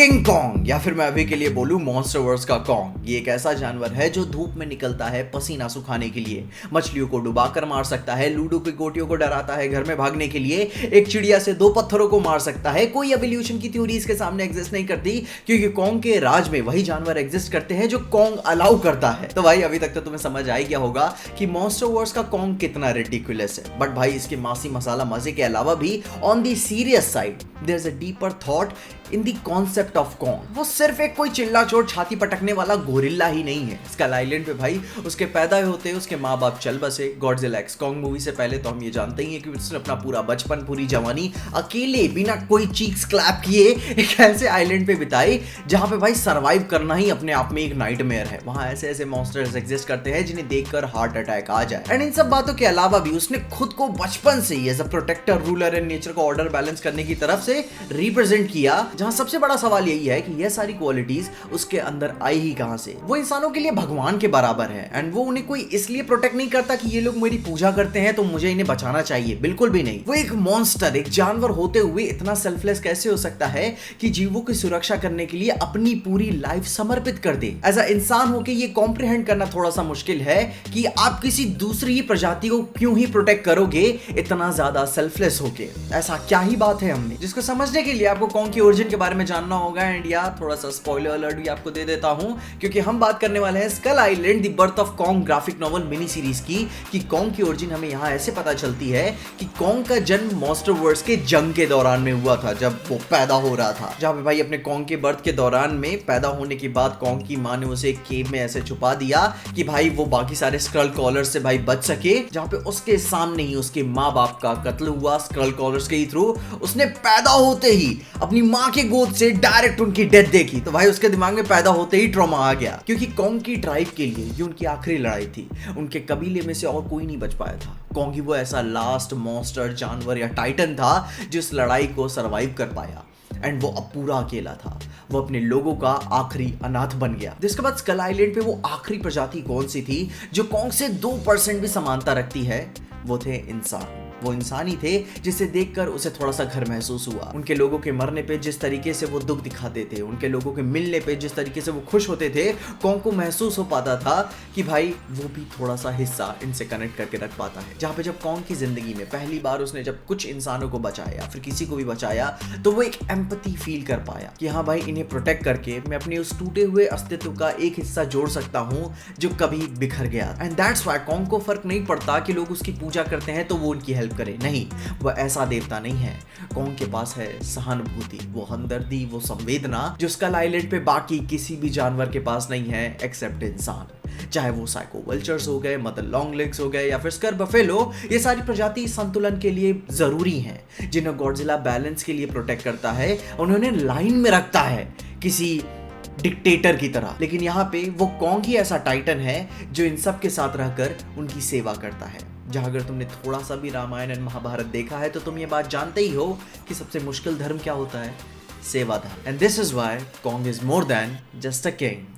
King Kong, या फिर मैं अभी के लिए बोलूं मॉन्स्टरवर्स का कॉन्ग, ये एक ऐसा जानवर है जो धूप में निकलता है पसीना सुखाने के लिए, मछलियों को डुबाकर मार सकता है, लूडो की गोटियों को डराता है घर में भागने के लिए, एक चिड़िया से दो पत्थरों को मार सकता है। कोई एवोल्यूशन की थ्योरी इसके सामने एग्जिस्ट नहीं करती, क्योंकि कॉन्ग के राज में वही जानवर एग्जिस्ट करते हैं जो कॉन्ग अलाउ करता है। तो भाई अभी तक तो तुम्हें समझ आ ही गया होगा कि मॉन्स्टरवर्स का कॉन्ग कितना रिडिकुलस है, बट भाई इसके मासी मसाला मजे के अलावा भी on the serious side there is a deeper thought in the concept of Kong. वो सिर्फ एक कोई चिल्ला चोट छाती पटकने वाला गोरिल्ला ही नहीं है। स्कल आइलैंड पे भाई उसके पैदा होते उसके माँ बाप चल बसे। गॉडजिला एक्स कॉन्ग मूवी से पहले तो हम ये जानते ही हैं कि उसने अपना पूरा बचपन पूरी जवानी अकेले बिना कोई चीक्स क्लैप किए एक ऐसे आइलैंड पे बिताई जहां पे भाई सरवाइव करना ही अपने आप में एक नाइटमेयर है। वहां ऐसे ऐसे मॉन्स्टर्स एग्जिस्ट करते हैं जिन्हें देखकर हार्ट अटैक आ जाए। एंड इन सब बातों के अलावा भी उसने खुद को बचपन से ही as a protector, ruler and nature को ऑर्डर बैलेंस करने की तरफ से रिप्रेजेंट किया, जहां सबसे बड़ा सवाल यही है कि यह सारी क्वालिटीज उसके अंदर आई ही कहां से। वो इंसानों के लिए भगवान के बराबर है एंड वो उन्हें कोई इसलिए प्रोटेक्ट नहीं करता कि ये लोग मेरी पूजा करते हैं तो मुझे इन्हें बचाना चाहिए, बिल्कुल भी नहीं। वो एक मॉन्स्टर, एक जानवर होते हुए इतना सेल्फलेस कैसे हो सकता है कि जीवों की सुरक्षा करने के लिए अपनी पूरी लाइफ समर्पित कर दे। एज अ इंसान होके ये कॉम्प्रिहेंड करना थोड़ा सा मुश्किल है कि आप किसी दूसरी ही प्रजाति को क्यों ही प्रोटेक्ट करोगे इतना ज्यादा सेल्फलेस होके। ऐसा क्या ही बात है हमने, जिसको समझने के लिए आपको कॉन्ग की ओरिजिन के बारे में जानना होगा। एंड या थोड़ा सा स्पॉइलर अलर्ट भी आपको दे देता हूं, क्योंकि हम बात करने वाले हैं skull island the birth of Kong graphic novel mini series की, कि कॉन्ग की ओरिजिन हमें यहां ऐसे पता चलती है कि कॉन्ग का जन्म मॉन्स्टरवर्स के जंग के दौरान में हुआ था, जब वो पैदा हो रहा था। जहां पे भाई अपने कॉन्ग के बर्थ के दौरान में पैदा होने के बाद कॉन्ग की मां ने उसे एक केव में ऐसे छुपा दिया कि भाई वो बाकी सारे स्क्रल कॉलर से भाई बच सके, जहां पे उसके सामने ही उसके माँ बाप का कत्ल हुआ स्क्रल कॉलर्स के ही थ्रू। उसने पैदा होते ही अपनी माँ के गोद से डायरेक्ट उनकी डेथ देखी, तो भाई उसके दिमाग में पैदा होते ही ट्रॉमा आ गया, क्योंकि कॉन्ग की ट्राइब के लिए ये उनकी आखिरी लड़ाई थी। उनके कबीले में से और कोई नहीं बच पाया था। कॉन्ग ही वो ऐसा लास्ट मॉन्स्टर, जानवर या टाइटन था जिस लड़ाई को सरवाइव कर पाया, एंड वो अब पूरा अकेला था। वो अपने लोगों का आखिरी अनाथ बन गया। जिसके बाद स्कल आइलैंड पे वो आखिरी प्रजाति कौन सी थी जो कॉन्ग से 2% भी समानता रखती है? वो थे इंसान। वो इंसान ही थे जिसे देखकर उसे थोड़ा सा घर महसूस हुआ। उनके लोगों के मरने पे जिस तरीके से वो दुख दिखाते थे, उनके लोगों के मिलने पे जिस तरीके से वो खुश होते थे, कॉन्ग को महसूस हो पाता था कि भाई वो भी थोड़ा सा हिस्सा इनसे कनेक्ट करके रख पाता है। जहाँ पे जब कॉन्ग की जिंदगी में पहली बार उसने जब कुछ इंसानों को बचाया, फिर किसी को भी बचाया, तो वो एक एम्पैथी फील कर पाया कि हाँ भाई इन्हें प्रोटेक्ट करके मैं अपने उस टूटे हुए अस्तित्व का एक हिस्सा जोड़ सकता हूँ जो कभी बिखर गया। एंड दैट्स व्हाई कॉन्ग को फर्क नहीं पड़ता कि लोग उसकी पूजा करते हैं तो वो उनकी हेल्प करे, नहीं, वह ऐसा देवता नहीं है। कॉन्ग के पास है सहानुभूति, वो हमदर्दी, वो संवेदना जो स्कल आइलैंड पे बाकी किसी भी जानवर के पास नहीं है एक्सेप्ट इंसान। चाहे वो साइको वल्चर्स हो गए, मदर लॉन्ग लेग्स हो गए, या फिर स्कर बफेलो, ये सारी प्रजाति संतुलन के लिए जरूरी हैं, जिन्हें गॉडजिला बैलेंस के लिए प्रोटेक्ट करता है, उन्हें लाइन में रखता है किसी डिक्टेटर की तरह। लेकिन यहाँ पे वो कॉन्ग ही ऐसा टाइटन है जो इन सब के साथ रहकर उनकी सेवा करता है। जहाँ अगर तुमने थोड़ा सा भी रामायण एंड महाभारत देखा है तो तुम ये बात जानते ही हो कि सबसे मुश्किल धर्म क्या होता है? सेवा धर्म। And this is why Kong is more than just a king.